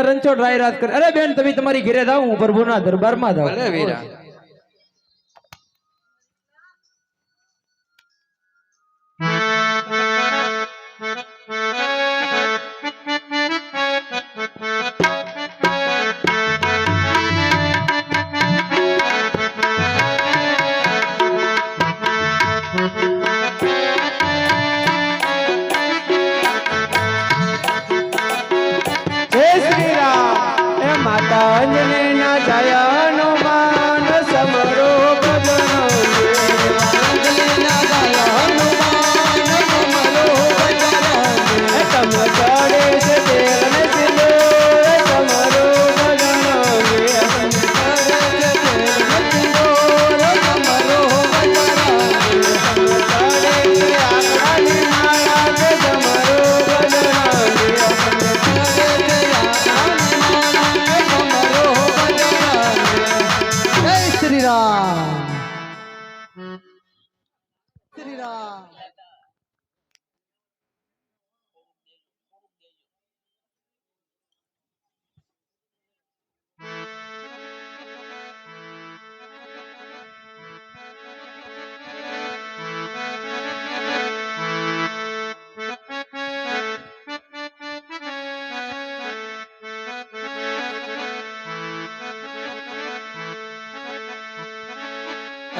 રણછોડ રાય રાત કરે. અરે બેન તમે તમારી ઘરે જાઓ, હું પ્રભુના દરબારમાં જાઉં. ભલે વીરા.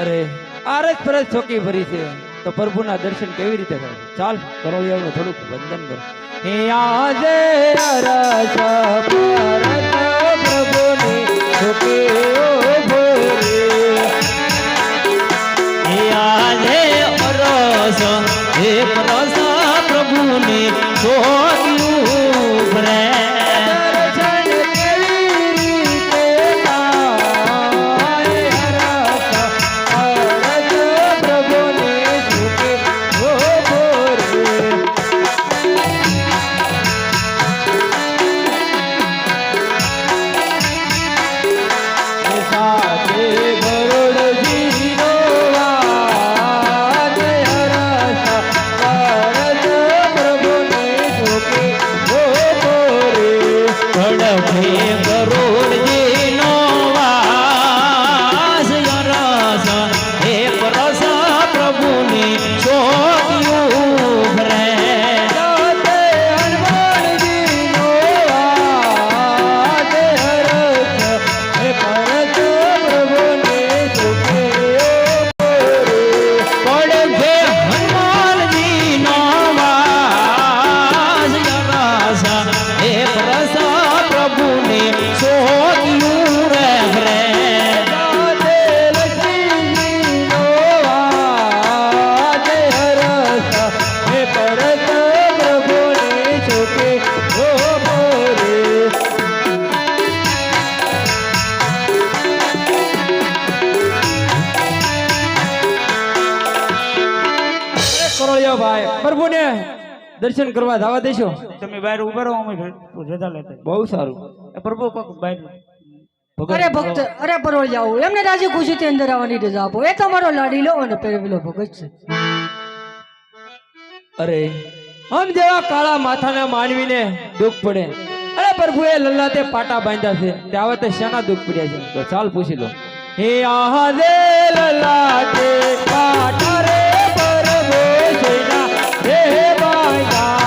અરે આરજ પરજ ચોકી ભરી છે તો પ્રભુના દર્શન કેવી રીતે થાય? ચાલ કરોળિયાનું થોડુંક વંદન કરો. હે આજે અરજ પરજ પ્રભુની ચોકી ભરી પ્રભુને શોધ્યું રે ભાઈ પ્રભુને દર્શન કરવા જવા દેશો તમે બહાર ઉભા રહો અમે રજા લેતા બહુ સારું પ્રભુ કોક બહાર અરે ભક્ત અરે પરોળ જાઓ એમને રાજી ખુશીથી અંદર આવવાની રજા આપો એ તમારો લાડીલો અને પેરવેલો ભગત છે અરે આમ જેવા કાળા માથાના માનવીને દુઃખ પડે અરે પ્રભુએ લલ્લાતે પાટા બાંધ્યા છે તે આવે તે શાના દુઃખ પડ્યા છે તો ચાલ પૂછી લો હે આહા દે લલ્લાતે પાટા રે પ્રભુ સેના હે બાંધા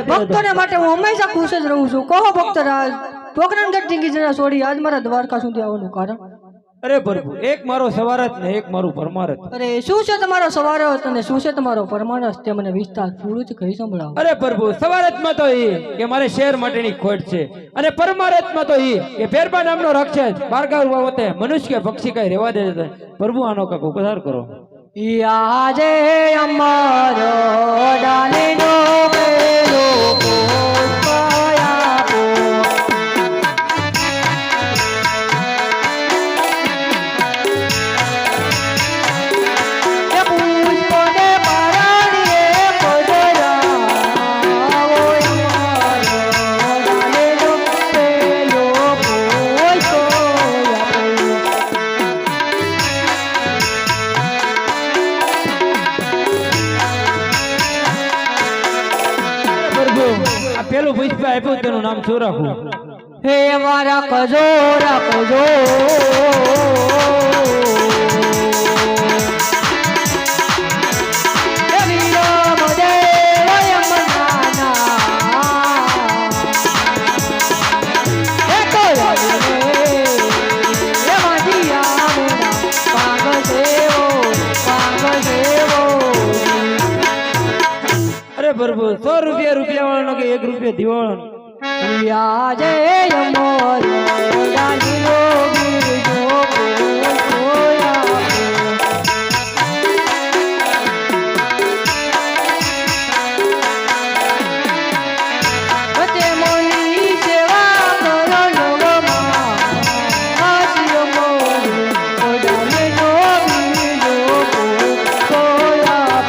ભક્તોને માટે હું હંમેશા ખુશ જ રહું છું કહો ભક્તરાજ ટોકરાનગઢ જિંદગી જરા છોડી આજ મારા દ્વારકા સુધી આવવાનું કારણ અરે પ્રભુ એક મારો સવારત ને એક મારું પરમારથ અરે શું છે તમારો સવારત અને શું છે તમારો પરમારથ તે મને વિસ્તાર પૂરું કહી સંભળાવો અરે પ્રભુ સવારતમાં તો એ કે મારે શેર માટેની ખોટ છે અને પરમારથમાં તો એ કે પેરબા નામનો રાક્ષસ બારગાવ વખતે મનુષ્ય કે પક્ષી કઈ રહેવા દે છે પ્રભુ આનો કાક ઉપકાર કરો આજે અમારો ડાલીનો પેલો પેલું પુષ્પ આપ્યું તેનું નામ શું રાખવું? હે મારા કજો રાખજો હે વિરમ દેવ યમનાના હે કોયલે હે માજીયા મોના પાંગ દેવો અરે પ્રભુ 100 રૂપિયા વાળાનો કે 1 રૂપિયા દિવાળાનો? આજે મોર ડાલીનો ગીરજો કોયા તે મોની સેવા કરો નવમાં આજે મોર ડાલીનો ગીરજો કોયા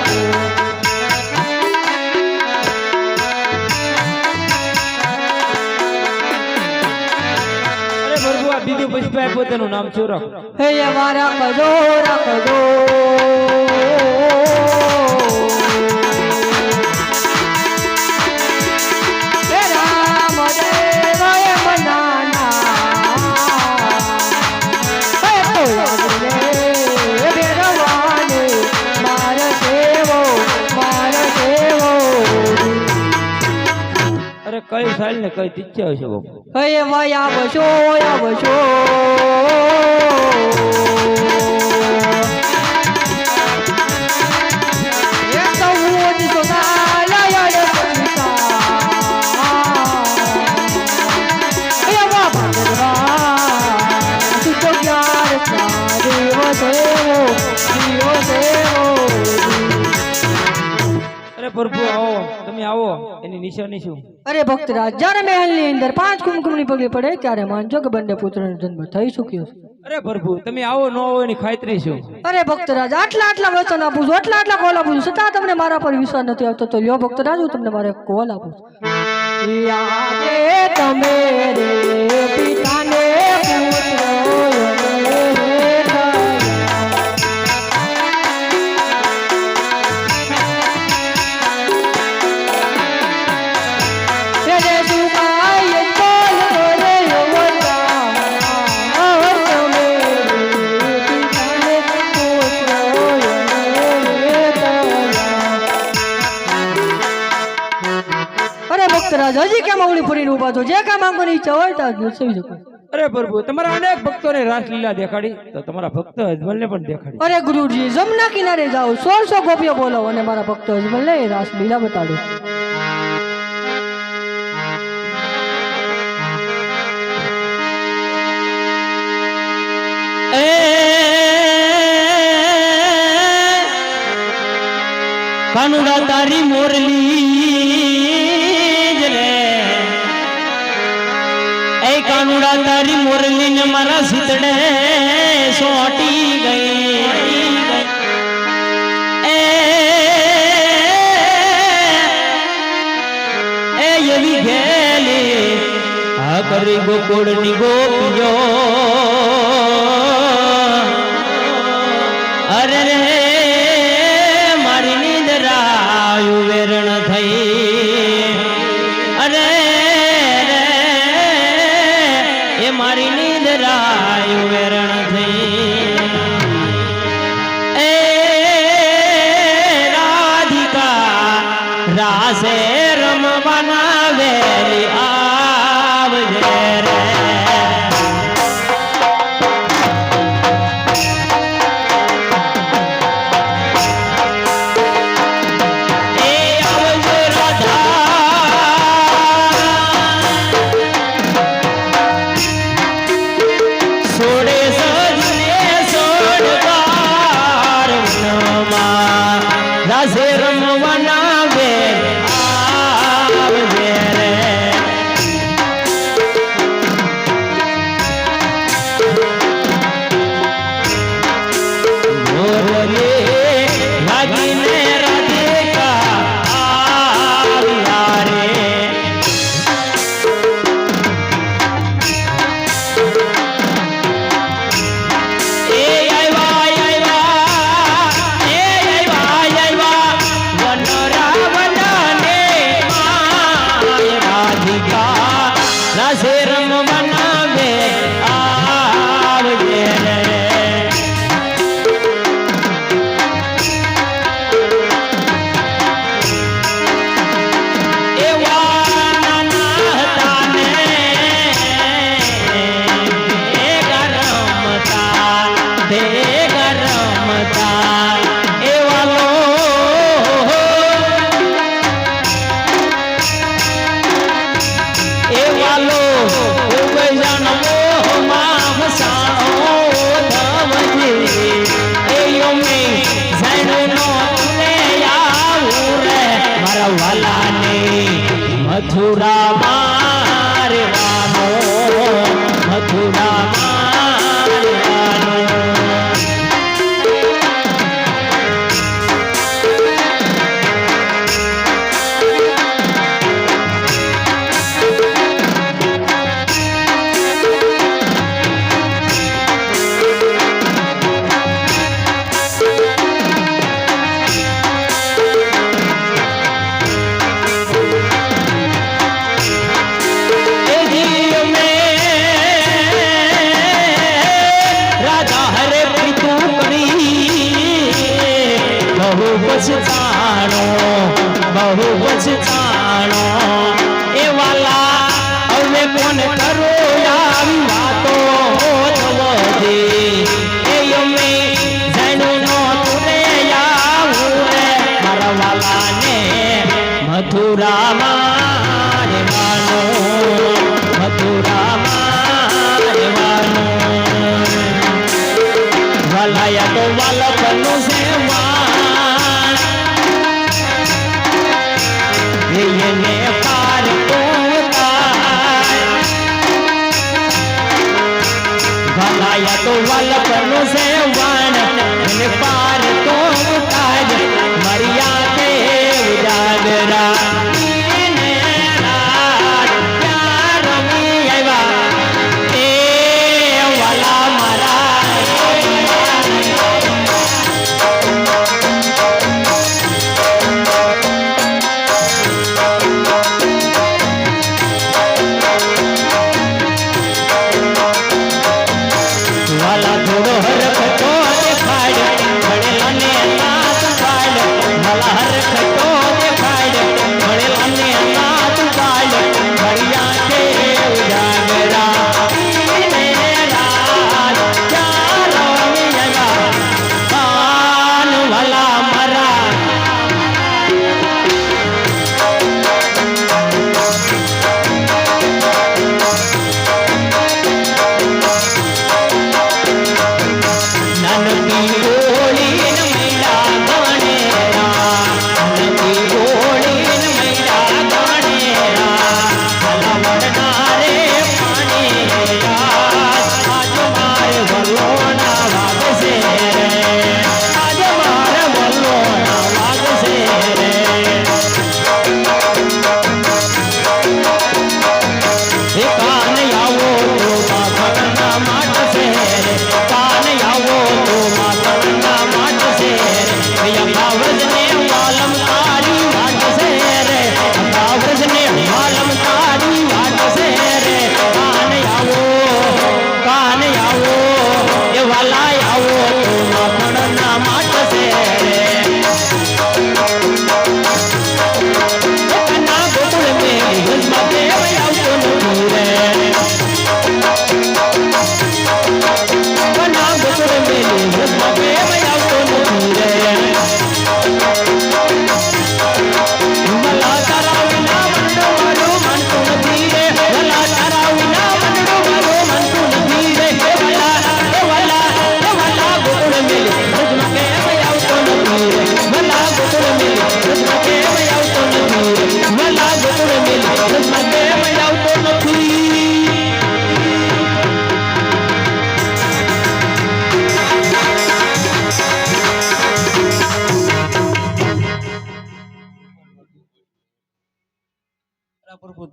પ્રભુ આ બીજું પુષ્પ આપ્યું તેનું નામ શું રાખવું? હે મારા કજો રાખજો હે રામ દેવ યમનાના હે કોયલે હે ભેરવાને માર સેવો અરે કઈ સાલ ને કઈ તીચ્છા હશે બાપુ? હે માયા બસો અરે પ્રભુ આવો, તમે આવો, એની નિશાની શું? અરે ભક્તરાજ, જ્યારે મહેલની અંદર 5 કુમકુમની પગલી પડે ત્યારે માનજો કે બંને પુત્રનો જન્મ થઈ ચૂક્યો છે. અરે પ્રભુ તમે આવો ન આવો એની ખાતરી શું? અરે ભક્તરાજ, આટલા વચન આપું છું, આટલા કોલ આપું છું, છતાં તમને મારા પર વિશ્વાસ નથી આવતો. તો લ્યો ભક્તરાજ, હું તમને મારે કોલ આપું છું. યાદે તમે રે પિતાને પુત્ર હજી કેમ અવળી ફરીને ઉભા છો? જે કામ માંગવાની ઈચ્છા હોય તો દર્શાવી શકો. અરે પ્રભુ તમારા અનેક ભક્તોને રાસલીલા દેખાડી તો તમારા ભક્ત અજમલને પણ દેખાડી. અરે ગુરુજી, જમના કિનારે જાઓ, 100 ગોપીઓ બોલાવો અને મારા ભક્ત અજમલને રાસલીલા બતાડો. કાનુડા તારી મોરલી રે, એ કાનુડા તારી મોરલી ને મારા સીતડે સોટી ગઈ. એ એવી ઘેલી આ કરી ગોકુળ ની ગોપીઓ. અરે રે મારી નિંદરાયું વેરણ થઈ. અરે રે એ મારી નિંદરાયું વેરણ થઈ. એ રાધિકા રાસે રમવાના વેલી આવજે રે. બહુ પછતાણો બહુ પછતાણો એ વાલા હવે કોણ કરો આવી વાતો નવધી એ અમે જાણ્યું નો તુરે આવું રે મારા વાલાને મથુરામાં રહેવાનો મથુરામાં રહેવાનો વાલાયા તો વાલકનું સેવાણ એને પાર તો વાલાયા તો વાલકનું સેવાણ એને પાર તો તાજ મરિયા કે ઉજાગરા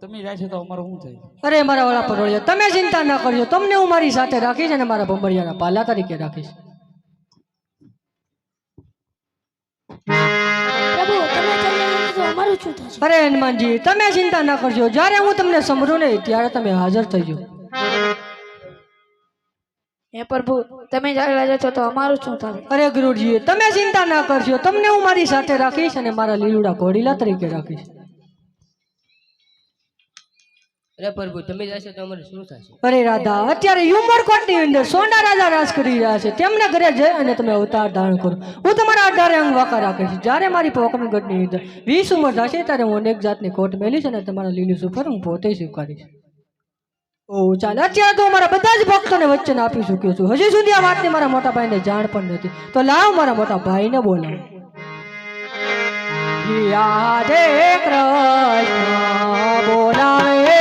તમે રહેશો તો અમારું શું થાય? અરે મારા વાળા પરોળિયા તમે ચિંતા ના કરજો તમને હું મારી સાથે રાખીશ અને મારા ભંભળિયાના પાલા તરીકે રાખીશ પ્રભુ તમે ચાલ્યા તો અમારું શું થશે? અરે હનુમાનજી તમે ચિંતા ના કરજો જ્યારે હું તમને સંભળું ને ત્યારે તમે હાજર થઈ જાઓ હે પ્રભુ તમે ચાલ્યા જશો તો અમારું શું થશે? અરે ગુરુજી તમે ચિંતા ના કરજો તમને હું મારી સાથે રાખીશ અને મારા લીલુડા ઘોડીલા તરીકે રાખીશ અરે પ્રભુ તમે જશો તો અમારે શું થશે? અરે રાધા અત્યારે યુમરકોટની અંદર સોંડા રાજા રાજ કરી રહ્યા છે તેમના ઘરે જઈ અને તમે અવતાર ધારણ કરો હું તમારા 18 અંગ વાંકા રાખીશ જ્યારે મારી પોકમગઢની અંદર 20 ઉંમર થશે ત્યારે હું અનેક જાતની કોટ મેલીશ અને તમારા લીલું સુફર હું પોતે સ્વીકારીશ ઓ ચાલ અત્યારે તો મારા બધા જ ભક્તોને વચન આપી ચૂક્યો છું હજી સુધી આ વાતની મારા મોટા ભાઈને જાણ પણ નથી તો લાવ મારા મોટા ભાઈને બોલાવ યાદે કૃષ્ણ બોલાવે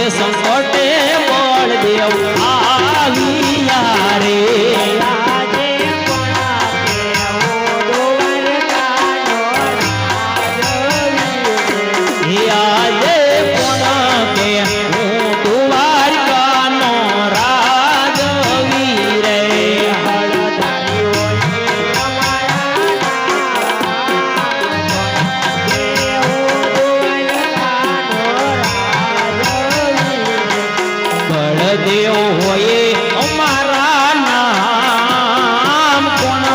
એ સંકટે બળદેવ આવ્યા રે હે આજે પણ કે હું દ્વારકાનો રાજવી રે બળદેવ હોય અમારા નામ કોણ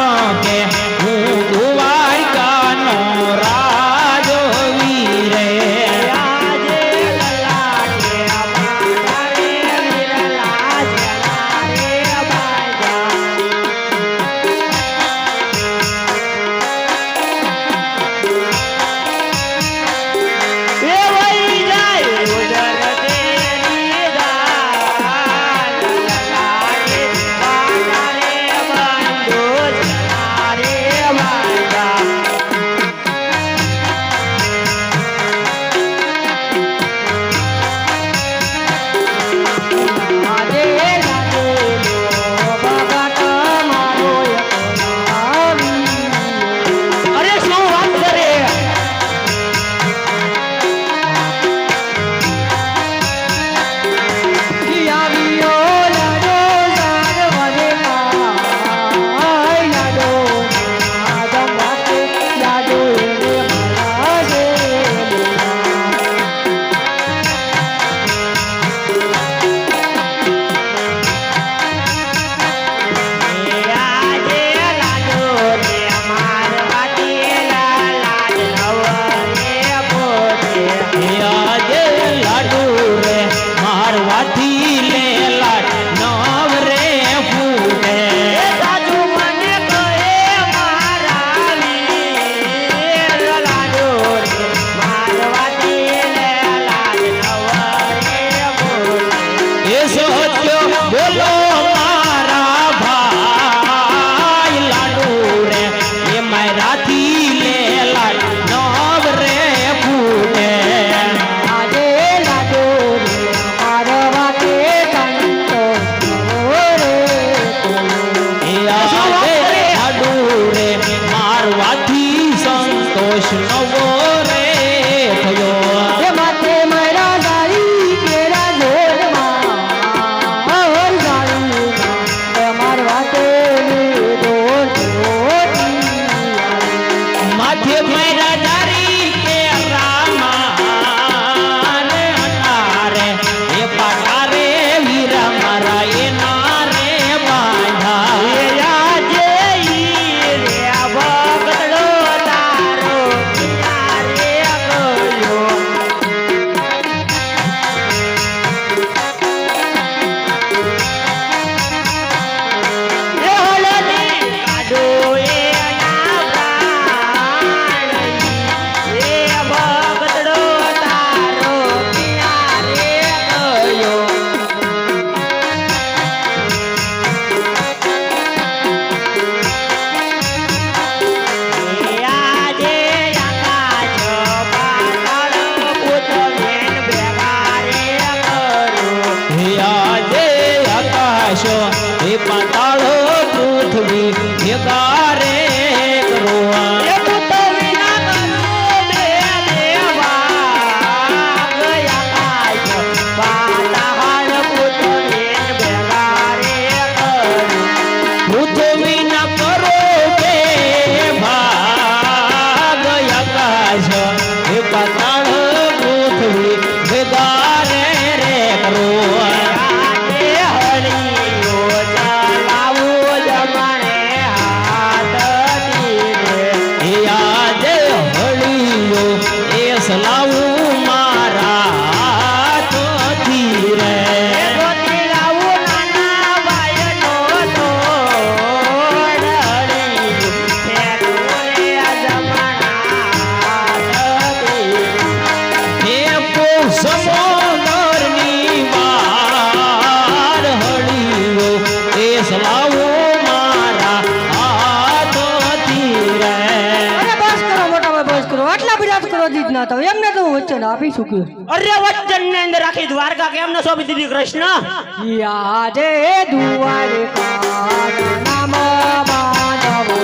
કે હું દ્વારકાનો રાજવી રે અરે શું વાત કરે આજે લાડુ રે મારવાથી લે લાડ નવ રે ફૂટે સાજુ મને કહે મારા વીર લાડુ રે મારવાથી લે લાડ નવ રે ફૂટે એ સત્ય બોલો મારા ભાઈ લાડુ રે એ મારાથી લે લાડ નવ રે ફૂટે મારવાથી સંતોષ નવો રે થયો માથે મારા દારી કેરા જોરમાં ના થાવ એમને તો હું વચન આપી ચૂક્યો છું. અરે વચન ને અંદર આખી દ્વારકા કેમ ન સોંપી દીધી કૃષ્ણ? યાદે દ્વારકા નામ બાંધવો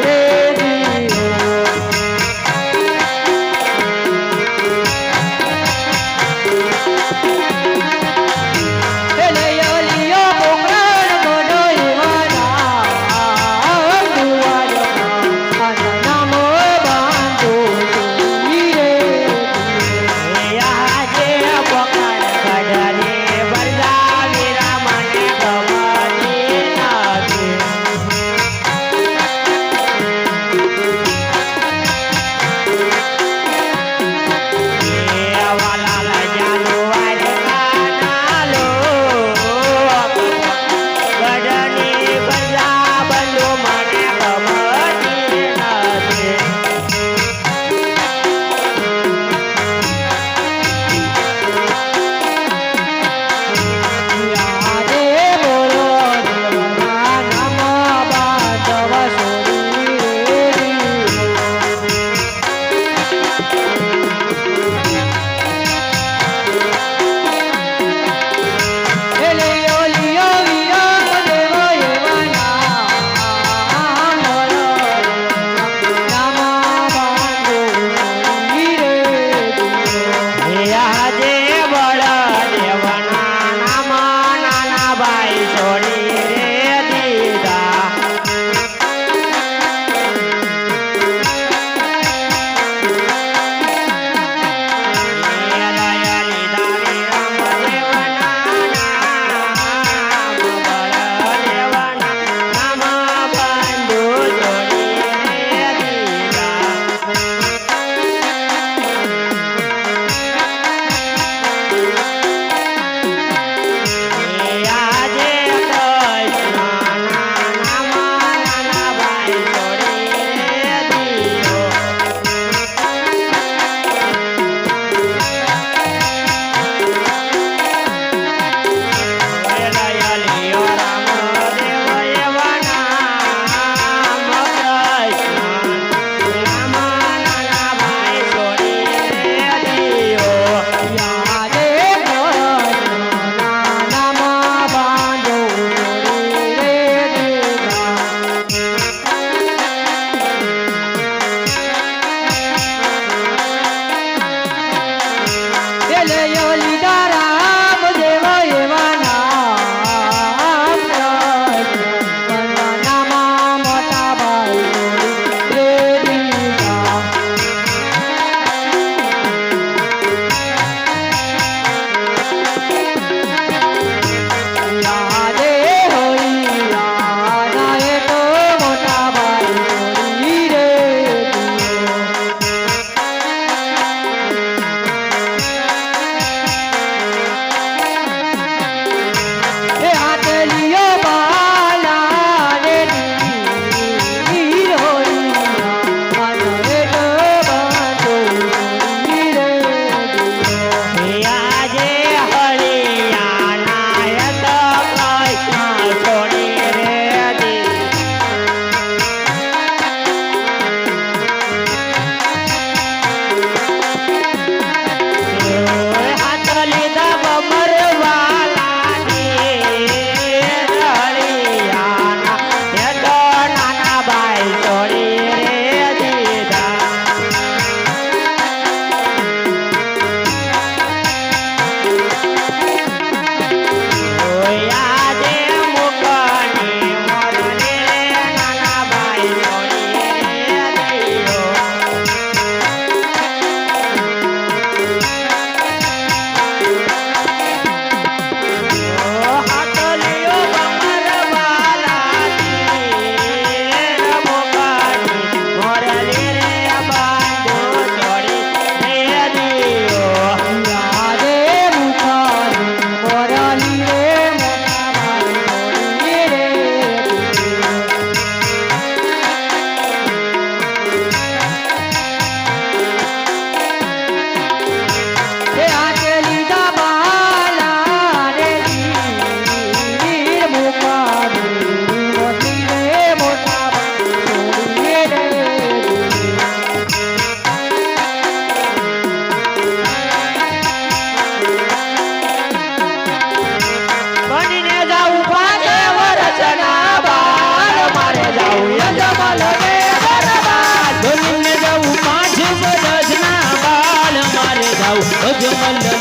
રે આજે પકડ કડરે વરદાવી રામને ગમતી નથી.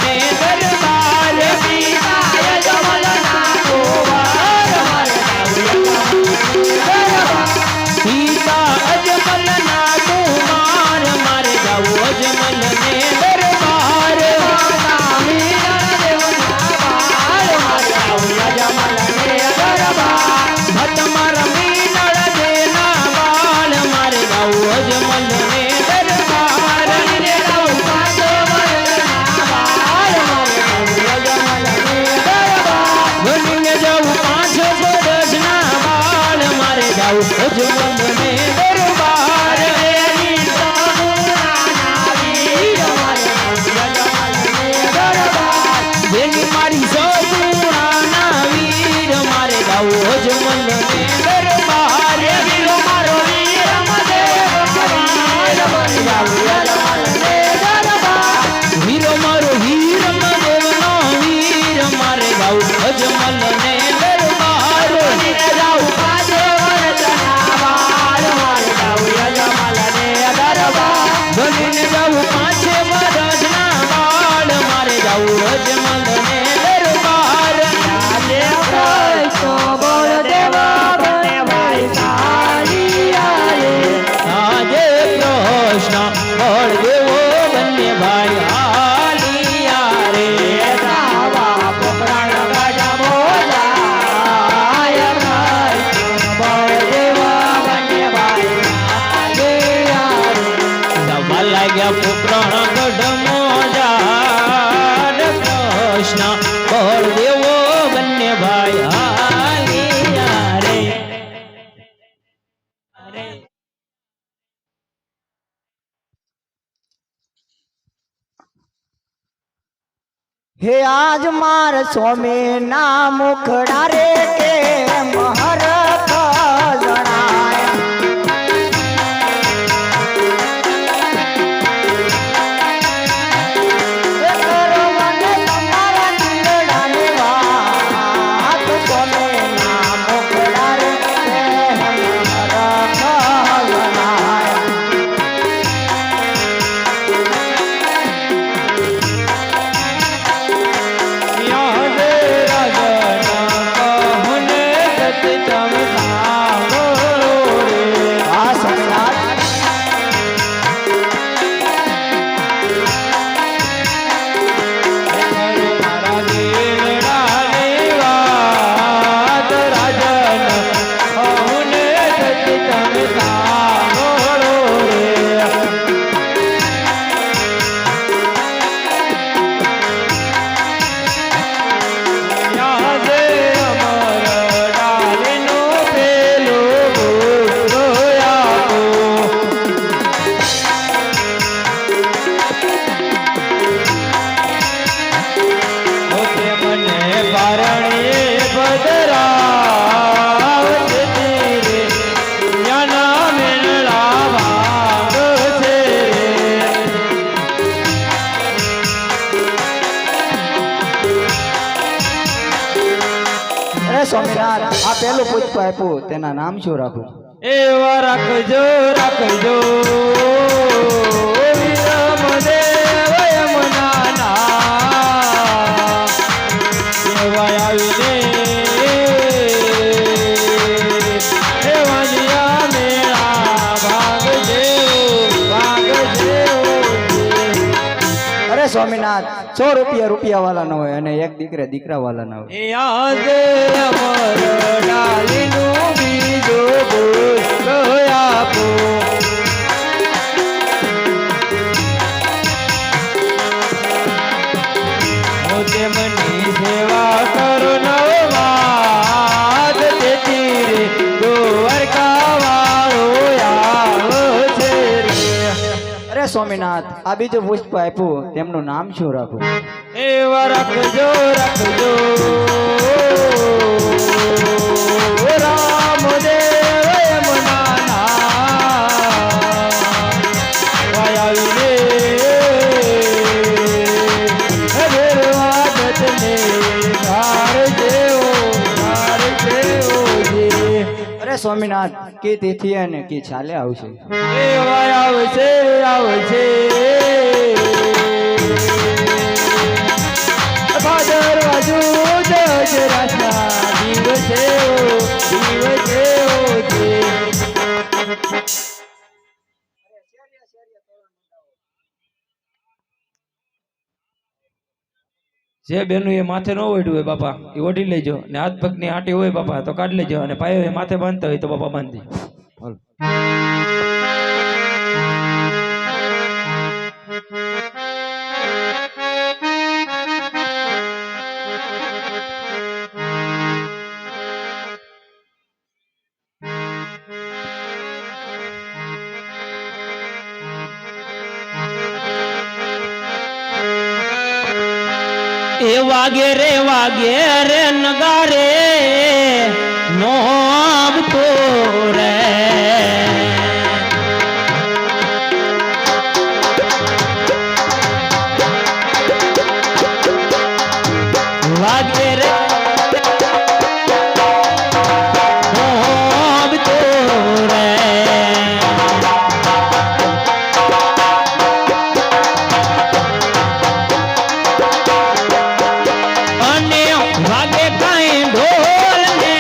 ને દરબાર પિતા યજમલના કુંવર મારે પિતા અજમલના કુમાર મારે જાવું અજમલ ને દરબાર ભટમા રમી નળ દેના બાળ મારે જાવું અજમલ ને દરબાર બનીને જાવું 5 વર્ષના બાળ મારે જાવું અજમલ ને દરબાર જેની મારી સપૂર્ણા વીર મારે જાવું અજમલ ને દરબાર વીરો મારો વીર મદેવ મારે જાવું અજમલ ને દરબાર વીરો મારો વીર મદેવ નો વીર મારે જાવું અજમલ ને દરબાર બનીને જાવું 5 વર્ષના બાળ મારે જાવું અજમલ ને દરબાર બનીને જાવું 5 વર્ષના બાળ મારે જાવું અજમલ ને દરબાર આજે કૃષ્ણ બળદેવો બંને ભાઈ હાલિયા રે સાવા પોકરાણ ગાડા બોલાય બળદેવો બંને ભાઈ હાલિયા રે સવા લાગ્યા પોકરાણ ગઢ મોજા કૃષ્ણ બળદેવો બંને ભાઈ હાલિયા રે હે આજ માર સ્વામી ના મુખડા રે કે મહરખ જણાય હે કરો મને તમારા દિલડાની વાત સ્વામી ના મુખડા રે કે મહરખ જણાય યાદ રાજના કહુને સતમ સાંભળો રે આ સંસાર મારા દિલડાની વાત રાજન કહુને સતમ સાંભળો રે યાદ અમર ડાલીનો પેલો ભૂલો આપો પોતે મને પારણે બદરાવતી રે યાના મેળા ભાગ છે અરે સ્વામિનાથ આ પેલું પુષ્પ આપ્યું તેના નામ શું રાખું એવા રાખજો રાખજો વિરમદેવ યમુનાના એવા આવીને એવા જીયા મેળા ભાગ જેવો અરે સ્વામિનાથ 100 રૂપિયા વાળા ના હોય અને એક દીકરા વાળા ના હોય એ યાદ અમર ડાલીનું બીજો પુષ્પ આપો મોતે મની સેવા કરો નવમાત તેથી રે દ્વારકા વાળો આવશે રે અરે સ્વામિનાથ આ બીજું પુષ્પ આપ્યું તેમનું નામ શું રાખું એવા રાખજો રાખજો રામદેવ યમુનાના વાયાવીને ભેરવાદતને ધાર જેવો અરે સ્વામિનાથ કે તેથી અને કે ચાલે આવશે એવા આવશે આવશે જે બેનું એ માથે ન ઓઢ્યું હોય બાપા એ ઓઢી લેજો, ને હાથ પગની આંટી હોય બાપા તો કાઢી લેજો, અને પાયો એ માથે બાંધતા હોય તો બાપા બાંધી. એ વાગે રે નગારે નો આવતો રે વાગે રે નો આવતો રે વાગે કાંઈ ઢોલ ને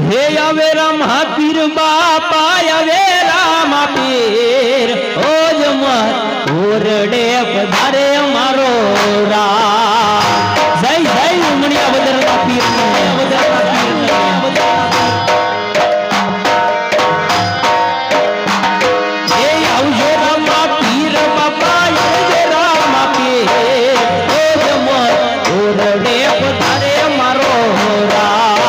હે આવે રામ પીર બાપા આવે રામ પીર ઓ જમર ઓરડે પધારે મારો રામ જય જય ઉમણિયા બદરના પીર હે આવજો રામ પીર બાપા આવજો રામ પીર ઓ જમર ઓરડે પધારે મારો રામ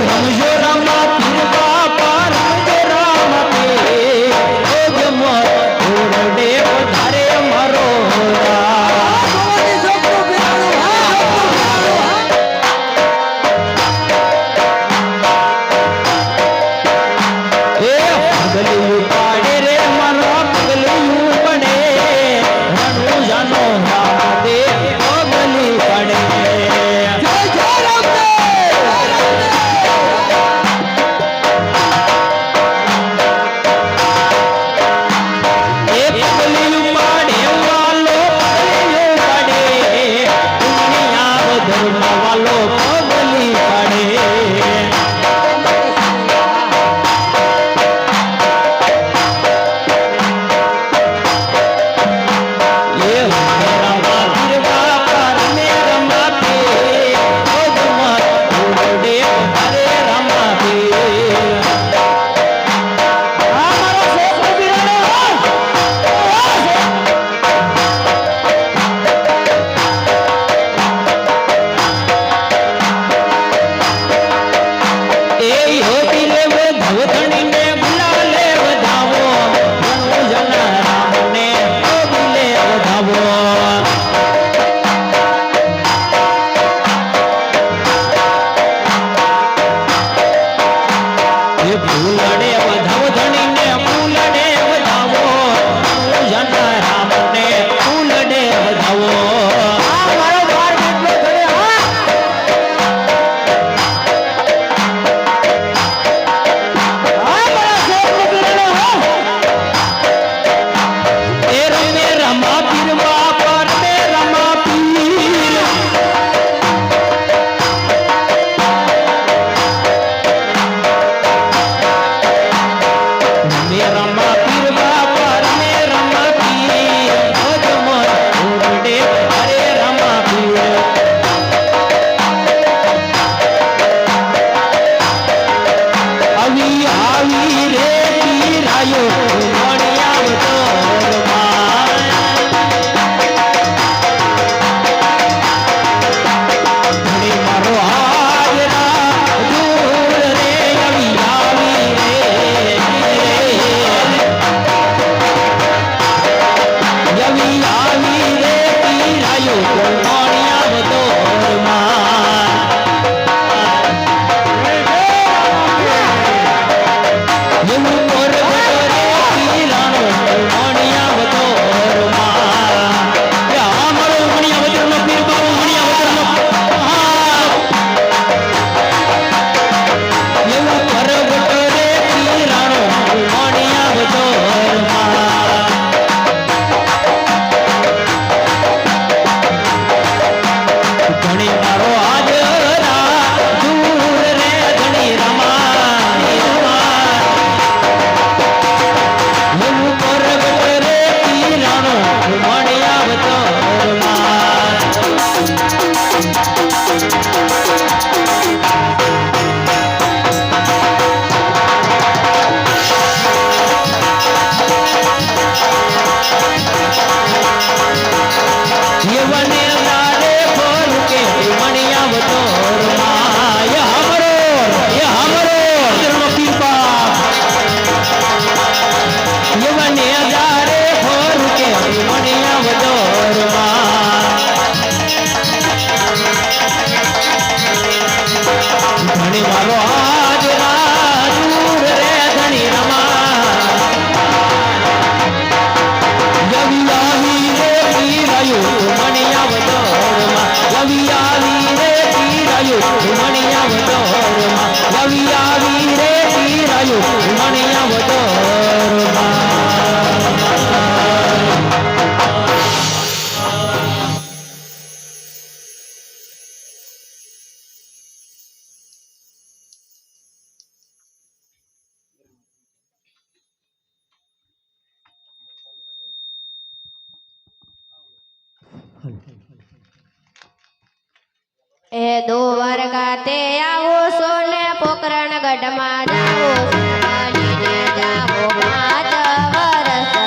રમજો રામા પીર આવી આવી રે પીરાયું મણિયા વદોરમાં આવી આવી રે પીરાયું મણિયા વદોરમાં આવી આવી રે પીરાયું મણિયા વદોરમાં એ દો વર્ગાતે આવો સોને પોકરણ ગઢમાં જાવો સોનાલીને જાવો પાંચ વરસ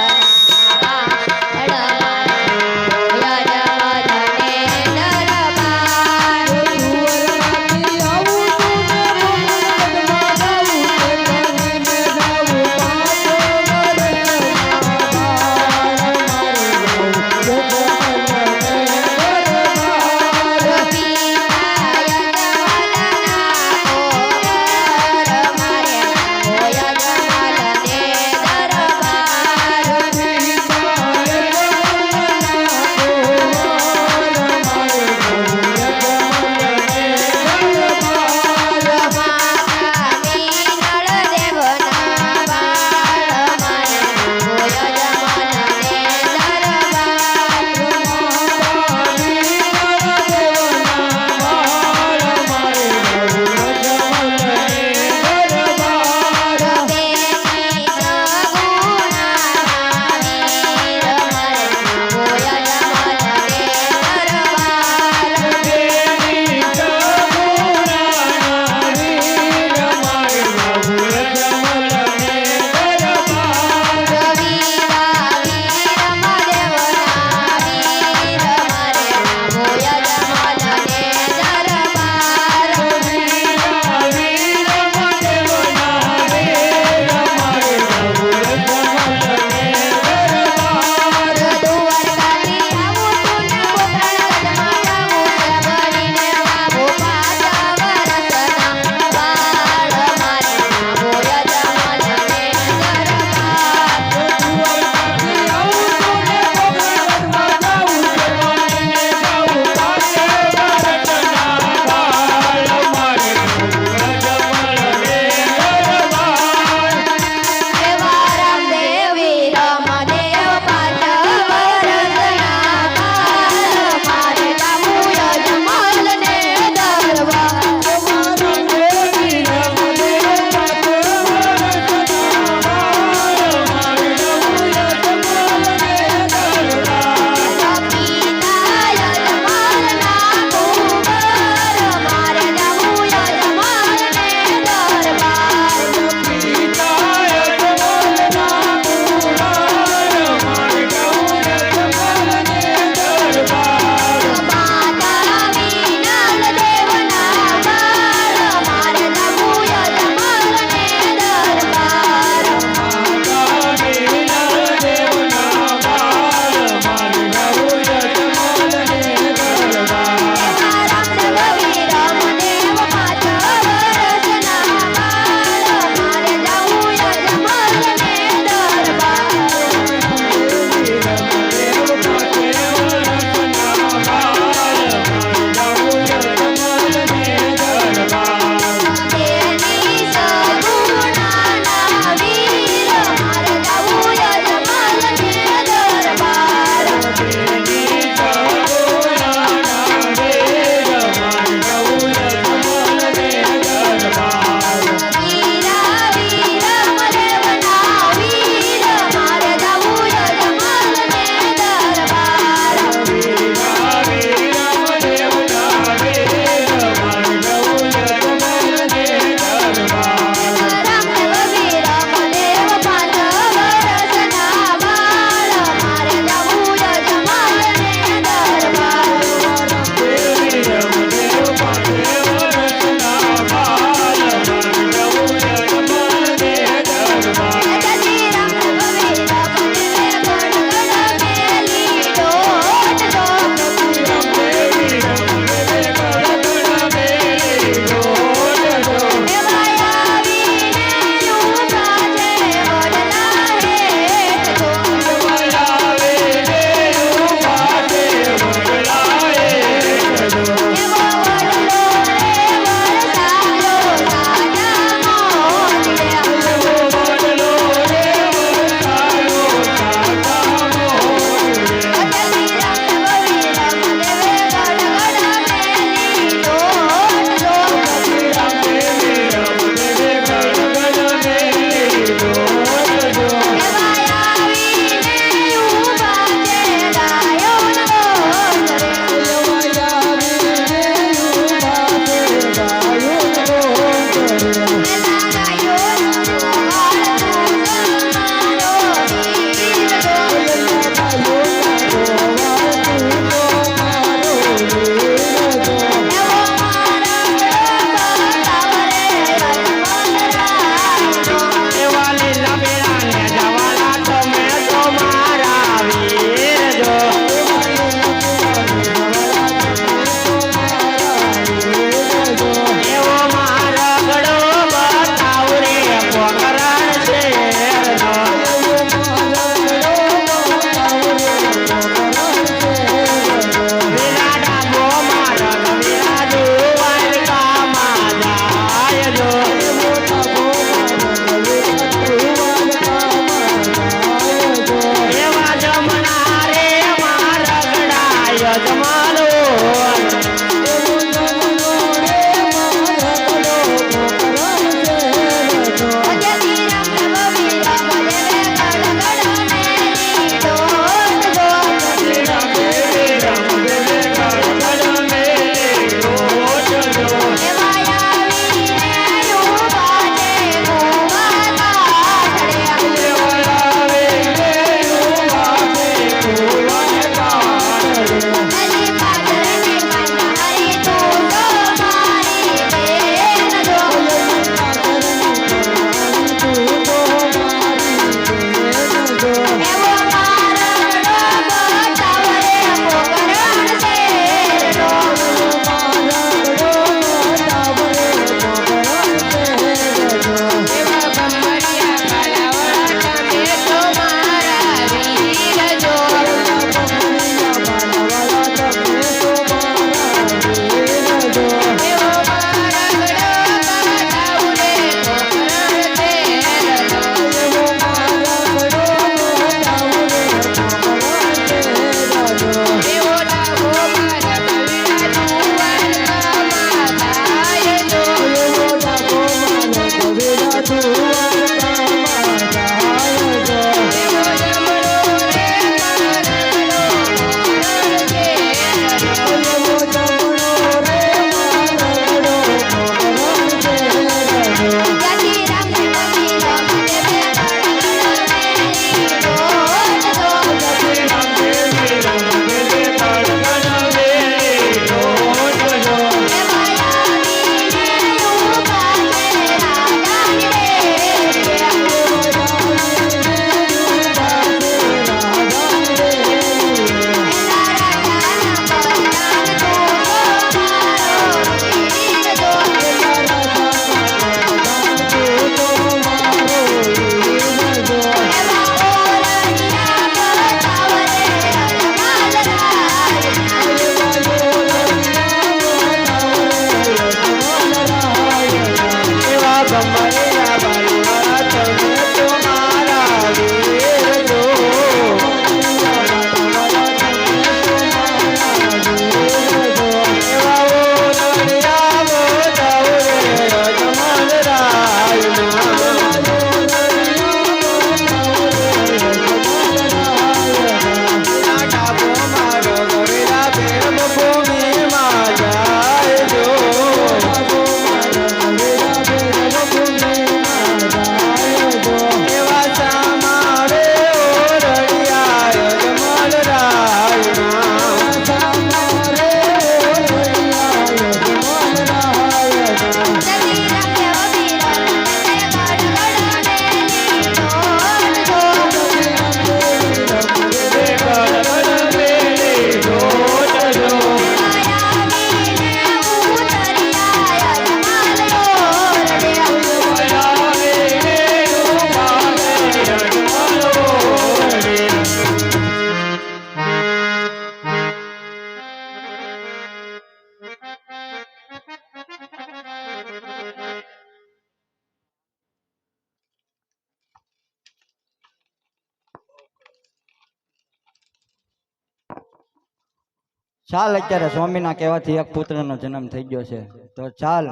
ચાલ અત્યારે સ્વામીના કહેવાથી એક પુત્રનો જન્મ થઈ ગયો છે, તો ચાલ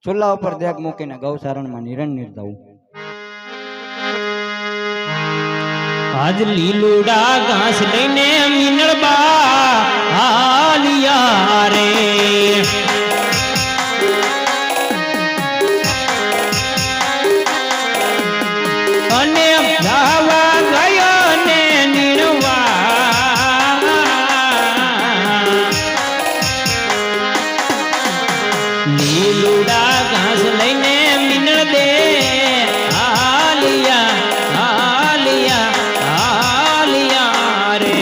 ચૂલા ઉપર દેગ મૂકીને ગૌશારણમાં નિરણ નિર્ધાવું. આજ લીલુડા ઘાસ લઈને મીનળબા હાલિયા રે અને જાવા ગયો ને નીણવા લીલુડા ઘાસ લઈને મીનળ દે હાલિયા હાલિયા રે.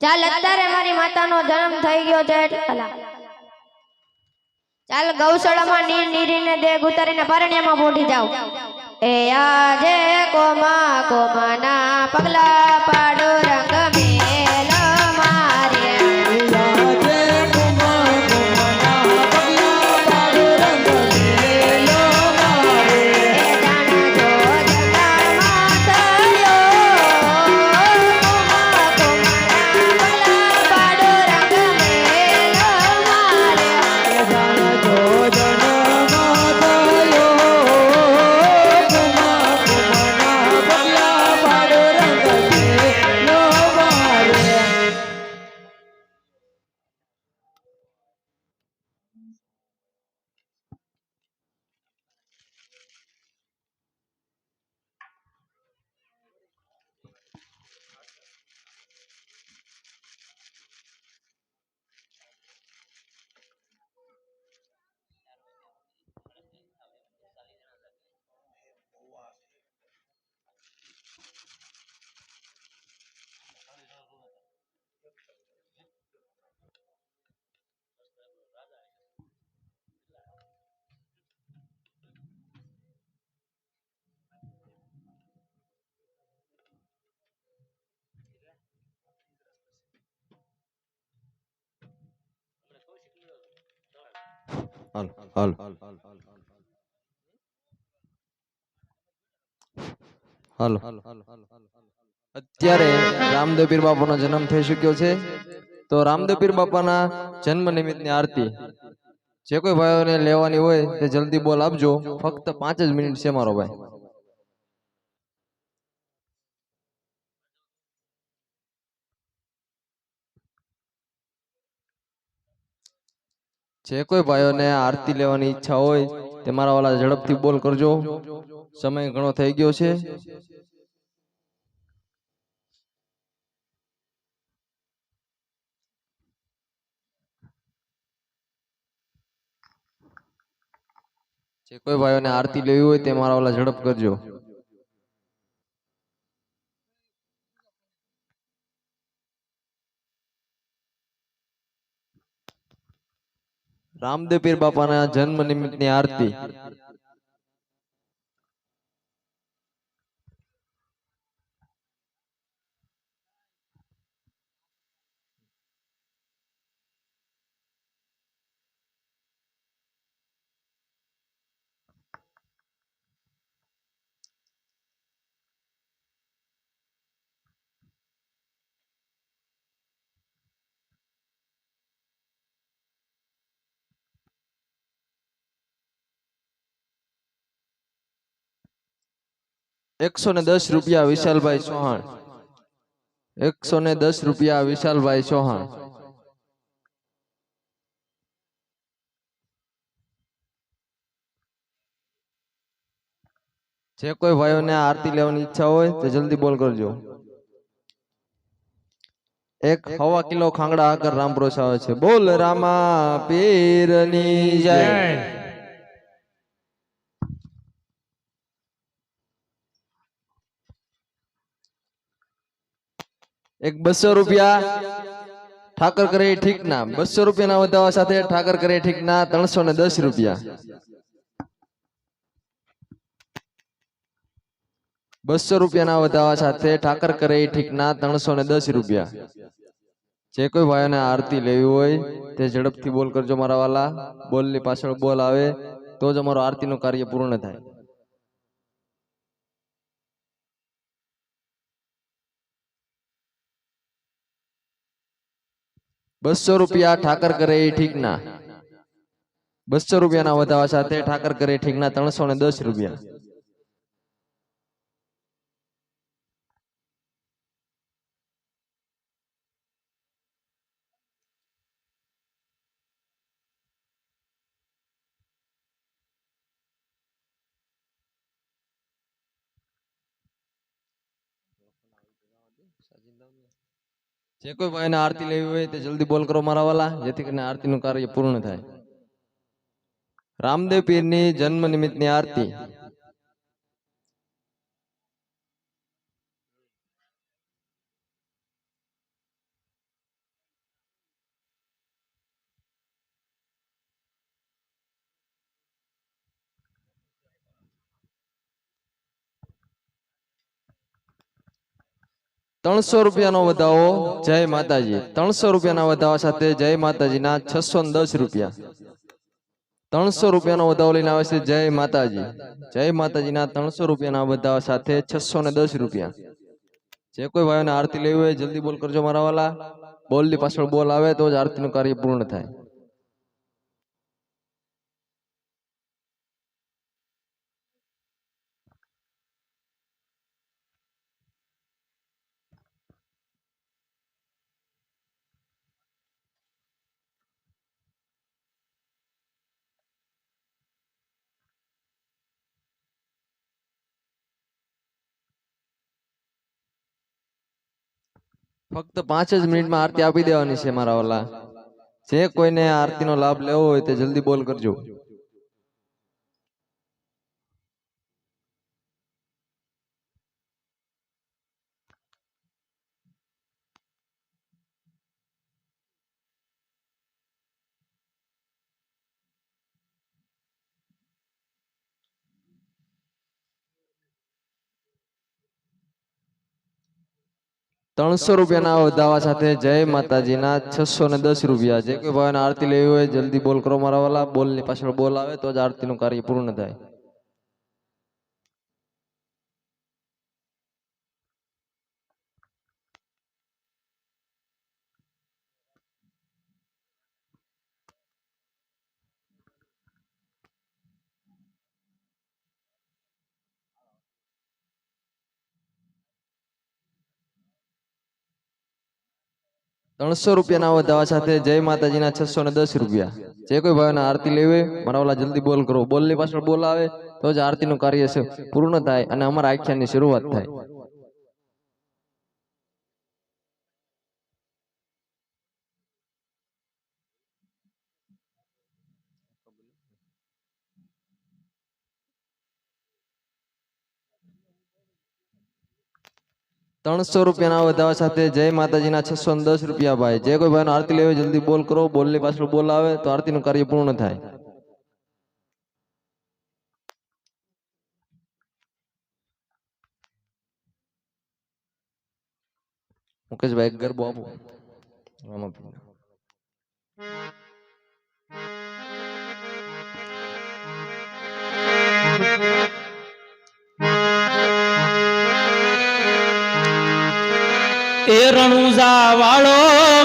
ચાલ અત્યારે મારી માતાનો જન્મ થઈ ગયો છે અલા. ચાલ ગૌશાળામાં નીરીને દેગ ઉતારીને પરણ્યામાં પોઢી જાવ. એ આજે કોમાના પગલા પાડો રંગ મેલ મારે. હાલો અત્યારે રામદેવ પીર બાપાનો જન્મ થઈ ચુક્યો છે, તો રામદેવ પીર બાપાના જન્મ નિમિત્તની આરતી જે કોઈ ભાઈઓને લેવાની હોય તે જલ્દી બોલ આપજો. ફક્ત 5 જ મિનિટ છે મારો ભાઈ. જે કોઈ ભાઈઓને આરતી લેવાની ઈચ્છા હોય તે મારા વાલા ઝડપથી બોલ કરજો. સમય ઘણો થઈ ગયો છે. જે કોઈ ભાઈઓને આરતી લેવી હોય તે મારા વાલા ઝડપ કરજો. રામદેવ પીર બાપાના જન્મ નિમિત્તની આરતી. ₹110 વિશાલભાઈ ચૌહાણ. 110 વિશાલભાઈ ચૌહાણ. જે કોઈ ભાઈઓને આરતી લેવાની ઈચ્છા હોય તે જલ્દી બોલ કરજો. 1.25 કિલો ખાંગડા આકર રામ પ્રોસાવે છે. બોલ રામા પીરની જય. ₹200 ઠાકર કરે ઠીક ના. ₹200 ના વધાવા સાથે ઠાકર કરે ઠીક ના ₹310. ₹200 ના વધાવા સાથે ઠાકર કરે ઠીક ના ₹310. જે કોઈ ભાઈઓને આરતી લેવી હોય તે ઝડપથી બોલ કરજો મારા વાલા. બોલની પાછળ બોલ આવે તો જ અમારું આરતીનું કાર્ય પૂર્ણ થાય. ₹200 ઠાકર કરે એ ઠીક ના. ₹200 વધાવા સાથે ઠાકર કરે ઠીક ના ₹310. જે કોઈ ભાઈને આરતી લેવી હોય તે જલ્દી બોલ કરો મારા વાલા, જેથી કરીને આરતીનું કાર્ય પૂર્ણ થાય. રામદેવ પીરની જન્મ નિમિત્તની આરતી. ₹300 વધાવો જય માતાજી. ₹300 વધાવા સાથે જય માતાજીના ₹610. ₹300 વધાવો લઈને આવે છે જય માતાજી. જય માતાજીના ₹300 વધાવા સાથે ₹610. જે કોઈ ભાઈઓને આરતી લેવી હોય જલ્દી બોલ કરજો મારા વાલા. બોલની પાછળ બોલ આવે તો જ આરતીનું કાર્ય પૂર્ણ થાય. ફક્ત 5 જ મિનિટમાં આરતી આપી દેવાની છે મારા વાલા. જે કોઈને આરતીનો લાભ લેવો હોય તે જલ્દી બોલ કરજો. ₹300 વધાવા સાથે જય માતાજીના ₹610. જે કોઈ ભાઈને આરતી લેવી હોય જલ્દી બોલ કરો મારા વાલા. બોલની પાછળ બોલ આવે તો જ આરતીનું કાર્ય પૂર્ણ થાય. ₹300 વધાવા સાથે જય માતાજીના ₹610. જે કોઈ ભાઈને આરતી લેવી હોય મારા વાલા જલ્દી બોલ કરો. બોલની પાછળ બોલ આવે તો જ આરતીનું કાર્ય છે પૂર્ણ થાય અને અમારા આખ્યાનની શરૂઆત થાય. ₹300 વધાવા સાથે જય માતાજીના ₹610. ભાઈ જે કોઈ ભાઈને આરતી લેવી જલ્દી બોલ કરો. બોલની પાછળ બોલ આવે તો આરતીનું કાર્ય પૂર્ણ થાય. મુકેશભાઈ ગરબો આપો. એ રણુજા વાળો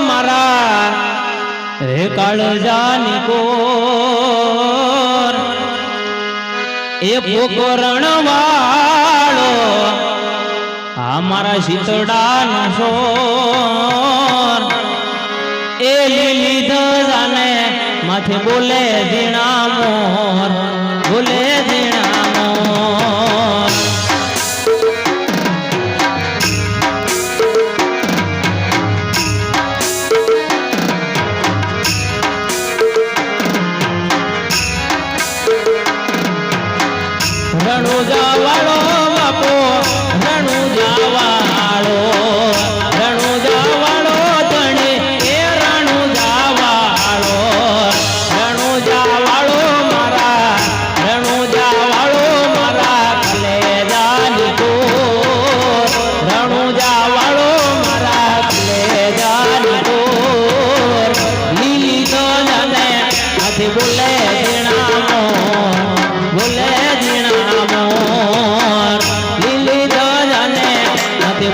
મારા રે કાળજાની કોર, એ પોકરણ વાળો આ મારા શીતળાનો સોર, એ લીલી ધજાને માથે બોલે ઝીણા મોર, બોલે ઝીણા મોર. રણુજા વાળો બાપો, રણુજા વાળો, રણુજા વાળો તણે એ રણુજા વાળો, રણુજા વાળો મારા, રણુજા વાળો મારા કલેજાની કોર, રણુજા વાળો મારા કલેજાની કોર, લીલી તો જાને આથી બોલે ઝીણા મોર, બોલે ઝીણા મોર, લીલી ધજાને નથી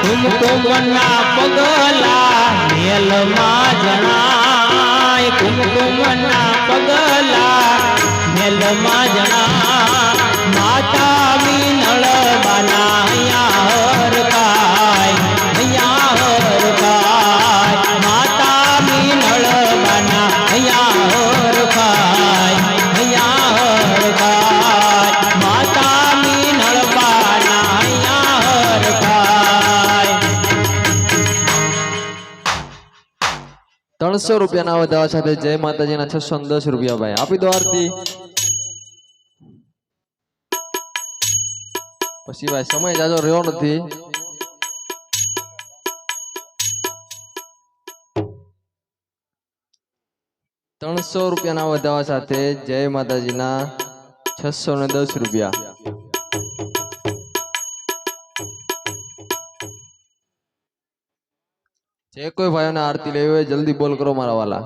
કુમકુમના પગલા મેલમાં જણાય કુમકુમના પગલા મેલમાં જણા માતા વિનળ બાના અહીંયા હરખાય માતા વિનળ બાના અહીંયા હરખાય માતા વિનળ બાના અહીંયા હરખાય 300 રૂપિયાના વધારા સાથે જય માતાજીના 610 રૂપિયા ભાઈ આપી દો આરતી પછી ભાઈ સમય જાજો રહ્યો નથી ₹300 વધારા સાથે જય માતાજીના 610 રૂપિયા જે કોઈ ભાઈઓને આરતી લેવી હોય જલ્દી બોલ કરો મારા વાલા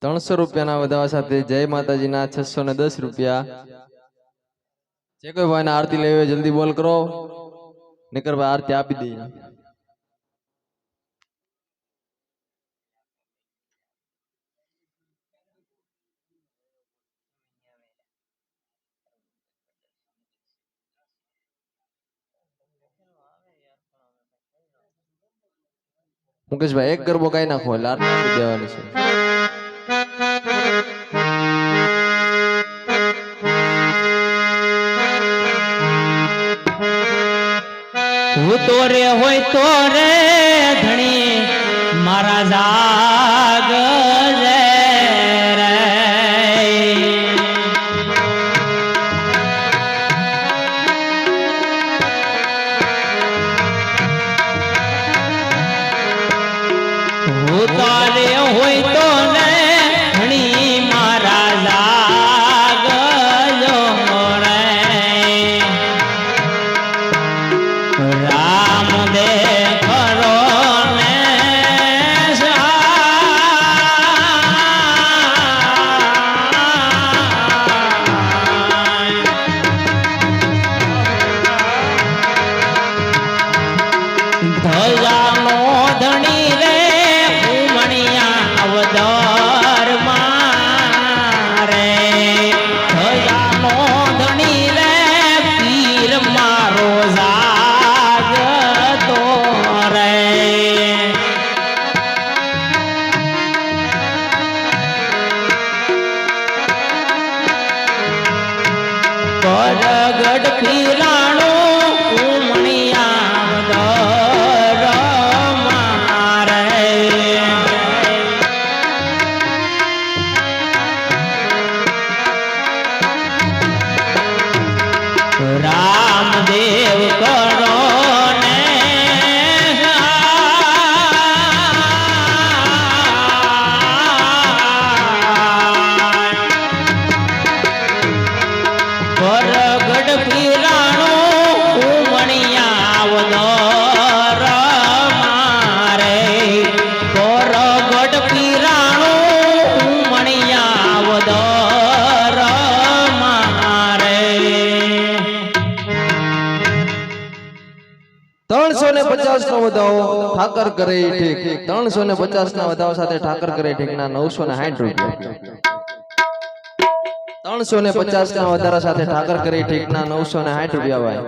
₹300 વધારા સાથે જય માતાજીના 610 રૂપિયા જે કોઈ ભાઈને આરતી લેવી હોય જલ્દી બોલ કરો નકર ભાઈ આરતી આપી દઈએ મુકેશભાઈ એક ગરબો ગાઈ નાખો એટલે આરતી આપી દેવાની છે હું તો રે હોય તો રે ધણી મારા જાગ રે હું તારે હોય તો ને ધણી મારા જાગ રે રામ દે ખરો ને ધજાનો ધણી રે ઉમણિયા અવદર મારે ધજાનો ધણી રે પીર મારો જાગતો રે પરગડ પીરાણો ઉમણિયા અવદર મારે રામદેવ કરો ને પરગડ પીરાણો ઉમણિયા અવદર મારે પરગડ પીરાણો ઉમણિયા અવદર મારે 350 નો વધાવો ઠાકર કરે ઠીક 350 ના વધાવા સાથે ઠાકર કરે ઠીક ના 960 રૂપિયા 350 ના વધારા સાથે ઠાકર કરે ઠીક ના 960 રૂપિયા ભાઈ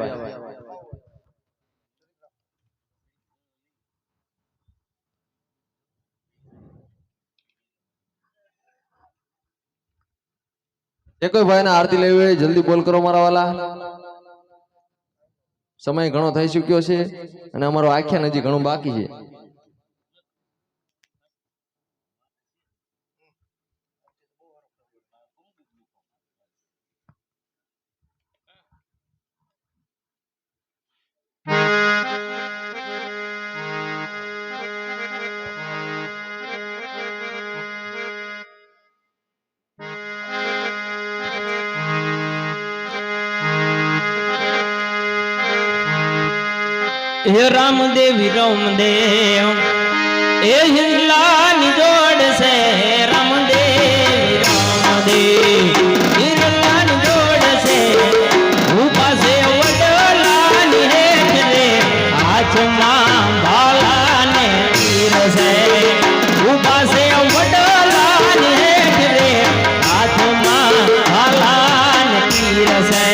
જે કોઈ ભાઈને આરતી લેવી હોય જલ્દી બોલ કરો મારા વાલા સમય ઘણો થઈ ચૂક્યો છે અને અમારો આખ્યાન હજી ઘણું બાકી છે હે રામદેવી રામદેવ એ હિંગલાની જોડ છે રામદેવી રામદેવ હિંગલાની જોડ છે ઉભા છે વડલાની હેઠ રે હાથમાં ભાલાને તીર છે ઉભા છે વડલાની હેઠ રે હાથમાં ભાલાને તીર છે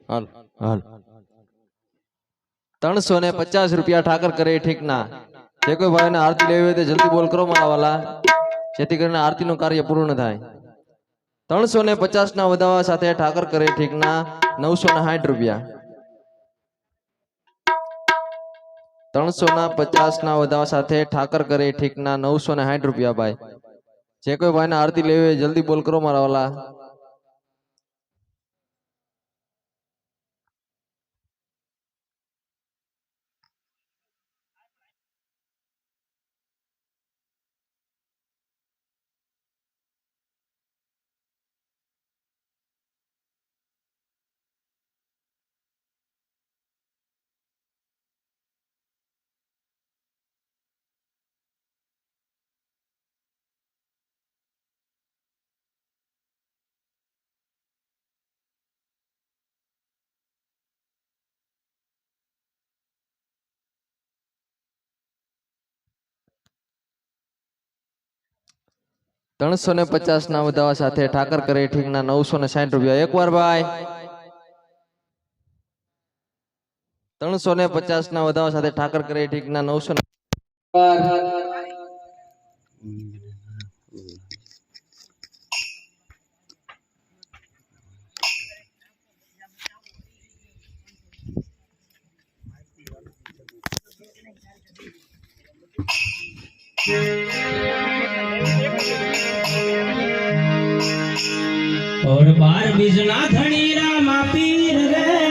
હાલ હાલ 350 રૂપિયા ઠાકર કરે ઠીક ના જે કોઈ ભાઈને આરતી લેવી હોય તો જલ્દી બોલ કરો મારા વાલા જેથી કરીને આરતીનું કાર્ય પૂર્ણ થાય 350 ના વધાવા સાથે ઠાકર કરે ઠીક ના 960 રૂપિયા 350 ના વધાવા સાથે ઠાકર કરે ઠીક ના 960 રૂપિયા ભાઈ જે કોઈ ભાઈને આરતી લેવી હોય જલ્દી બોલ કરો મારા વાલા 350 ના વધાવા સાથે ઠાકર કરે ઠીક ના 960 રૂપિયા એકવાર ભાઈ 350 ના વધાવા સાથે ઠાકર કરે ઠીક ના 900 और बार बिजना धनी रामा पीर रे